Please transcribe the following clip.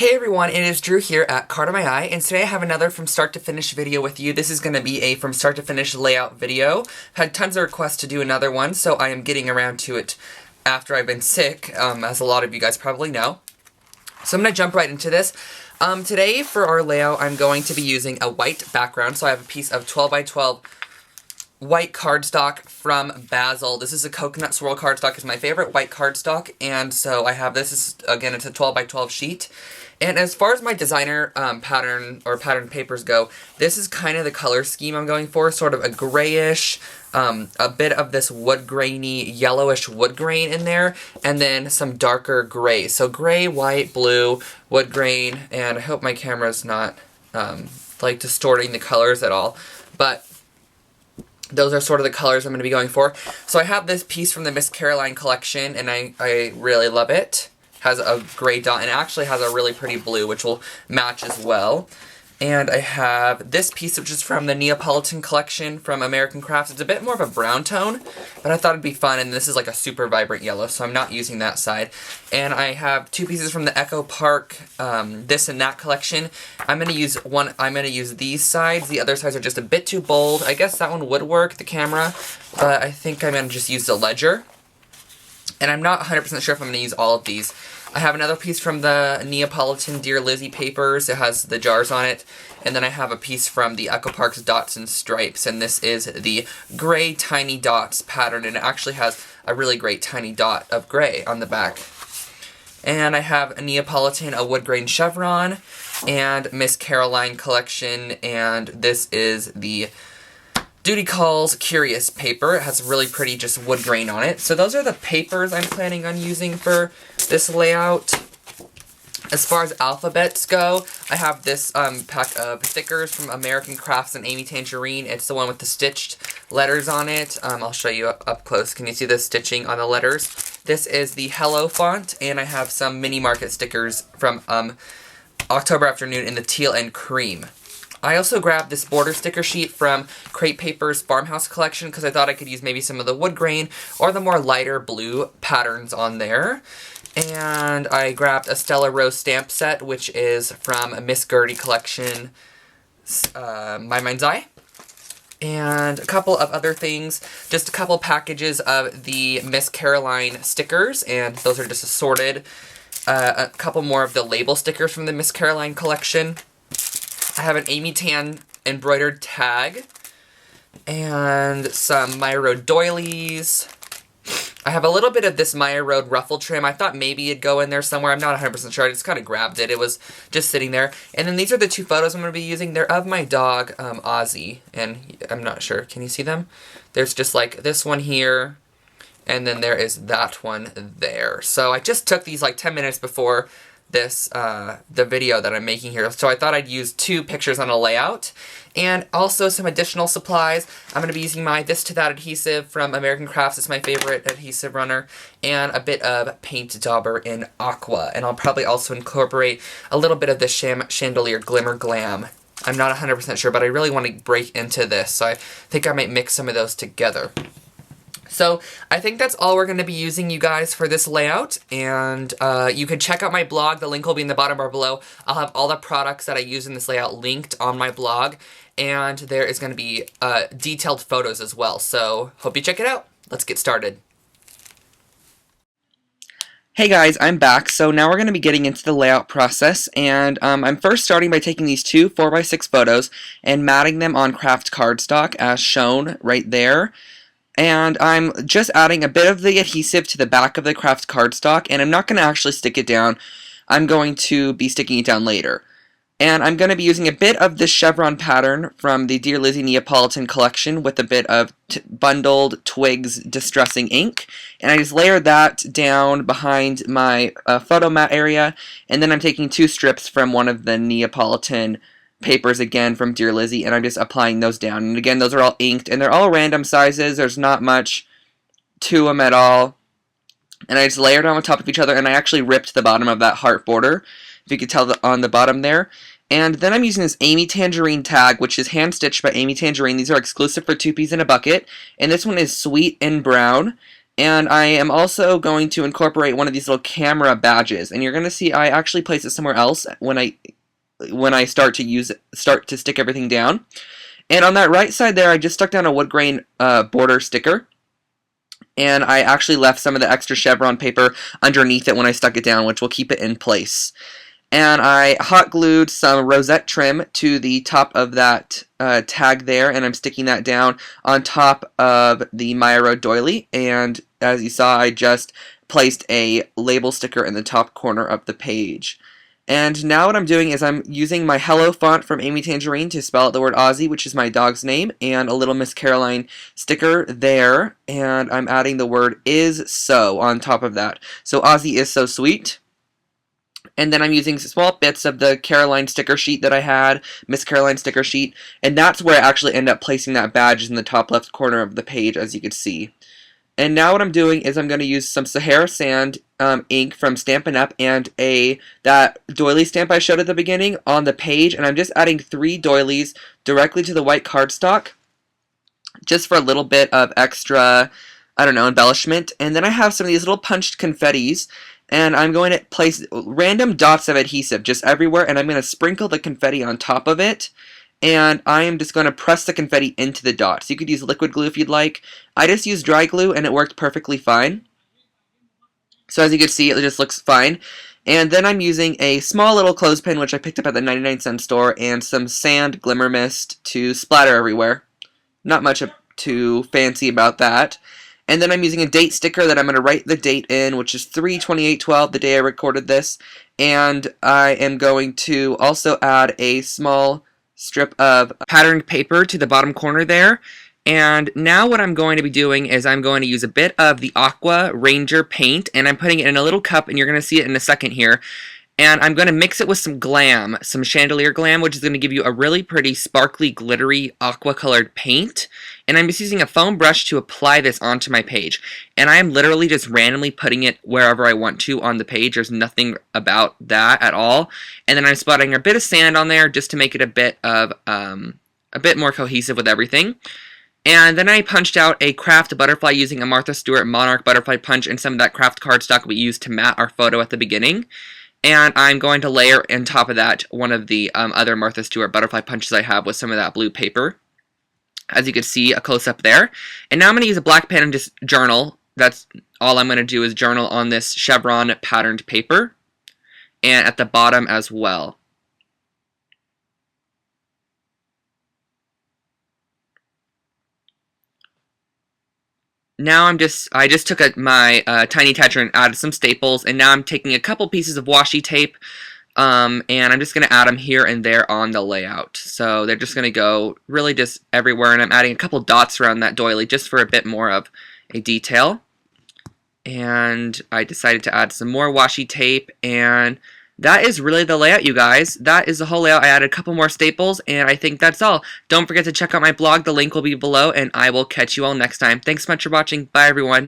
Hey everyone, it is Drew here at Card of My Eye, and today I have another from start to finish video with you. This is going to be a from start to finish layout video. I've had tons of requests to do another one, so I am getting around to it after I've been sick, as a lot of you guys probably know. So I'm going to jump right into this. Today for our layout, I'm going to be using a white background, so I have a piece of 12 by 12 white cardstock from Basil. This is a coconut swirl cardstock. It's my favorite white cardstock, and so I have this. Again, it's a 12 by 12 sheet. And as far as my designer pattern papers go, this is kind of the color scheme I'm going for, sort of a grayish, a bit of this wood grainy, yellowish wood grain in there, and then some darker gray. So gray, white, blue, wood grain, and I hope my camera's not like distorting the colors at all, but those are sort of the colors I'm going to be going for. So I have this piece from the Miss Caroline collection, and I really love it. Has a gray dot, and it actually has a really pretty blue, which will match as well. And I have this piece, which is from the Neapolitan collection from American Crafts. It's a bit more of a brown tone, but I thought it'd be fun, and this is like a super vibrant yellow, so I'm not using that side. And I have two pieces from the Echo Park, this and that collection. I'm gonna use these sides. The other sides are just a bit too bold. I guess that one would work, the camera, but I think I'm gonna just use the ledger. And I'm not 100% sure if I'm going to use all of these. I have another piece from the Neapolitan Dear Lizzie papers. It has the jars on it. And then I have a piece from the Echo Park's Dots and Stripes. And this is the gray tiny dots pattern. And it actually has a really great tiny dot of gray on the back. And I have a Neapolitan, a wood grain chevron, and Miss Caroline collection. And this is the Duty Calls Curious paper. It has really pretty just wood grain on it. So those are the papers I'm planning on using for this layout. As far as alphabets go, I have this pack of stickers from American Crafts and Amy Tangerine. It's the one with the stitched letters on it. I'll show you up close. Can you see the stitching on the letters? This is the Hello font, and I have some mini market stickers from October Afternoon in the teal and cream. I also grabbed this border sticker sheet from Crate Paper's Farmhouse collection because I thought I could use maybe some of the wood grain or the more lighter blue patterns on there. And I grabbed a Stella Rose stamp set, which is from Miss Gertie collection, My Mind's Eye. And a couple of other things, just a couple packages of the Miss Caroline stickers, and those are just assorted. A couple more of the label stickers from the Miss Caroline collection. I have an Amy Tan embroidered tag, and some Maya Road doilies. I have a little bit of this Maya Road ruffle trim. I thought maybe it'd go in there somewhere. I'm not 100% sure. I just kind of grabbed it. It was just sitting there. And then these are the two photos I'm going to be using. They're of my dog, Ozzy, and I'm not sure. Can you see them? There's just like this one here, and then there is that one there. So I just took these like 10 minutes before this, the video that I'm making here. So I thought I'd use two pictures on a layout, and also some additional supplies. I'm going to be using my This to That adhesive from American Crafts. It's my favorite adhesive runner, and a bit of paint dauber in aqua. And I'll probably also incorporate a little bit of this chandelier glimmer glam. I'm not 100% sure, but I really want to break into this, so I think I might mix some of those together. So I think that's all we're going to be using, you guys, for this layout, and you can check out my blog. The link will be in the bottom bar below. I'll have all the products that I use in this layout linked on my blog, and there is going to be detailed photos as well, so hope you check it out. Let's get started. Hey guys, I'm back. So now we're going to be getting into the layout process, and I'm first starting by taking these two 4x6 photos and matting them on craft cardstock as shown right there. And I'm just adding a bit of the adhesive to the back of the craft cardstock, and I'm not going to actually stick it down. I'm going to be sticking it down later. And I'm going to be using a bit of this chevron pattern from the Dear Lizzie Neapolitan collection with a bit of bundled twigs distressing ink. And I just layered that down behind my photo mat area, and then I'm taking two strips from one of the Neapolitan papers again from Dear Lizzie, and I'm just applying those down. And again, those are all inked, and they're all random sizes. There's not much to them at all. And I just layered them on top of each other, and I actually ripped the bottom of that heart border, if you could tell on the bottom there. And then I'm using this Amy Tangerine tag, which is hand-stitched by Amy Tangerine. These are exclusive for 2 Peas in a Bucket, and this one is sweet and brown. And I am also going to incorporate one of these little camera badges, and you're going to see I actually place it somewhere else when I start to stick everything down. And on that right side there, I just stuck down a wood grain border sticker, and I actually left some of the extra chevron paper underneath it when I stuck it down, which will keep it in place. And I hot glued some rosette trim to the top of that tag there, and I'm sticking that down on top of the Maya Road doily. And as you saw, I just placed a label sticker in the top corner of the page. And now what I'm doing is I'm using my Hello font from Amy Tangerine to spell out the word Ozzy, which is my dog's name, and a little Miss Caroline sticker there, and I'm adding the word is so on top of that. So Ozzy is so sweet. And then I'm using small bits of the Caroline sticker sheet that I had, Miss Caroline sticker sheet, and that's where I actually end up placing that badge in the top left corner of the page, as you can see. And now what I'm doing is I'm going to use some Sahara Sand ink from Stampin' Up! And that doily stamp I showed at the beginning on the page, and I'm just adding 3 doilies directly to the white cardstock, just for a little bit of extra, I don't know, embellishment. And then I have some of these little punched confettis, and I'm going to place random dots of adhesive just everywhere, and I'm going to sprinkle the confetti on top of it. And I am just going to press the confetti into the dots. You could use liquid glue if you'd like. I just used dry glue, and it worked perfectly fine. So as you can see, it just looks fine. And then I'm using a small little clothespin, which I picked up at the 99-cent store, and some sand glimmer mist to splatter everywhere. Not much too fancy about that. And then I'm using a date sticker that I'm going to write the date in, which is 3/28/12, the day I recorded this. And I am going to also add a small strip of patterned paper to the bottom corner there. And now what I'm going to be doing is I'm going to use a bit of the Aqua Ranger paint, and I'm putting it in a little cup, and you're going to see it in a second here. And I'm going to mix it with some glam, some chandelier glam, which is going to give you a really pretty, sparkly, glittery, aqua-colored paint. And I'm just using a foam brush to apply this onto my page. And I'm literally just randomly putting it wherever I want to on the page. There's nothing about that at all. And then I'm spotting a bit of sand on there just to make it a bit more cohesive with everything. And then I punched out a craft butterfly using a Martha Stewart Monarch butterfly punch and some of that craft cardstock we used to mat our photo at the beginning. And I'm going to layer on top of that one of the other Martha Stewart butterfly punches I have with some of that blue paper. As you can see, a close-up there. And now I'm going to use a black pen and just journal. That's all I'm going to do is journal on this chevron patterned paper. And at the bottom as well. Now I just took my tiny tetra and added some staples, and now I'm taking a couple pieces of washi tape, and I'm just going to add them here and there on the layout. So they're just going to go really just everywhere, and I'm adding a couple dots around that doily just for a bit more of a detail. And I decided to add some more washi tape, and that is really the layout, you guys. That is the whole layout. I added a couple more staples, and I think that's all. Don't forget to check out my blog. The link will be below, and I will catch you all next time. Thanks so much for watching. Bye, everyone.